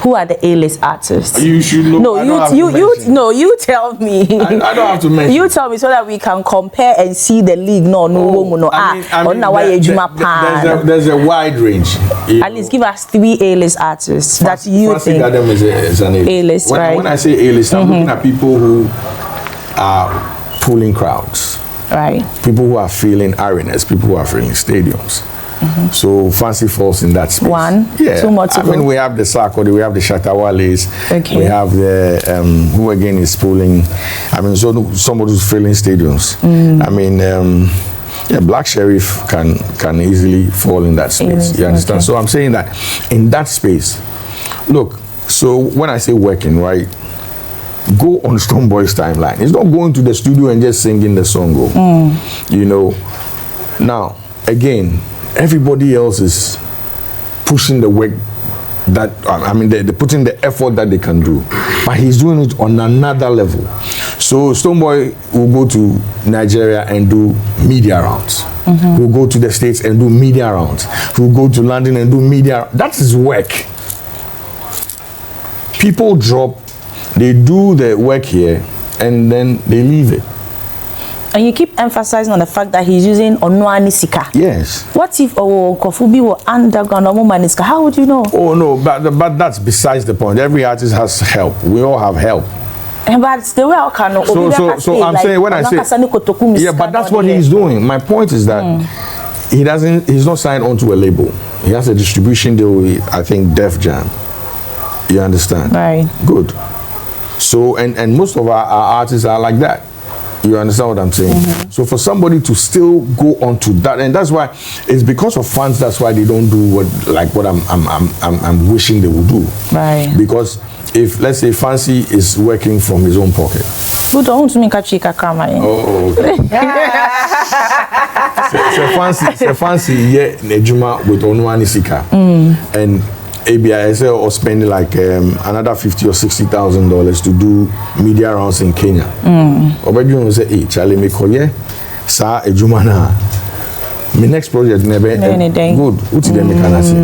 Who are the A-list artists? You should know. No, you tell me. I don't have to mention. You tell me so that we can compare and see the league. There's a wide range. At least give us 3 A-list artists that you think. Adam is an A-list, right? When I say A-list, I'm looking at people who are pulling crowds. Right. People who are filling arenas, people who are filling stadiums. So Fancy falls in that space. 1, yeah. 2 more to go. I mean, we have the Sarkodie, we have the Shatawales, okay. We have the who again is pulling. I mean, so somebody who's filling stadiums. I mean, yeah, Black Sheriff can easily fall in that space. You understand? Okay. So I'm saying that in that space, look. So when I say working, right? Go on Stonebwoy's timeline. It's not going to the studio and just singing the song. You know. Now again. Everybody else is pushing the work that, I mean, they're putting the effort that they can do. But he's doing it on another level. So Stonebwoy will go to Nigeria and do media rounds. He'll go to the States and do media rounds. He'll go to London and do media. That's his work. People drop, they do the work here, and then they leave it. And you keep emphasizing on the fact that he's using Onuani Sika. Yes. What if Kofubi were underground or Sika? How would you know? Oh no, but that's besides the point. Every artist has help. We all have help. But the way I can so I'm saying when I say yeah, but that's what he's doing. My point is that he's not signed onto a label. He has a distribution deal with, I think, Def Jam. You understand? Right. Good. So and most of our artists are like that. You understand what I'm saying? So for somebody to still go on to that, and that's why it's because of fans. That's why they don't do what I'm wishing they would do. Right. Because if let's say Fancy is working from his own pocket. Who don't mean kachika krama? Oh, okay. So Fancy yeah nejuma with Onuani Sika and ABISL or spending like another $50,000 or $60,000 to do media rounds in Kenya. Obedient say, "Hey, Charlie, me koye sa ejuma na. My next project never good. Uti dem me kanasi."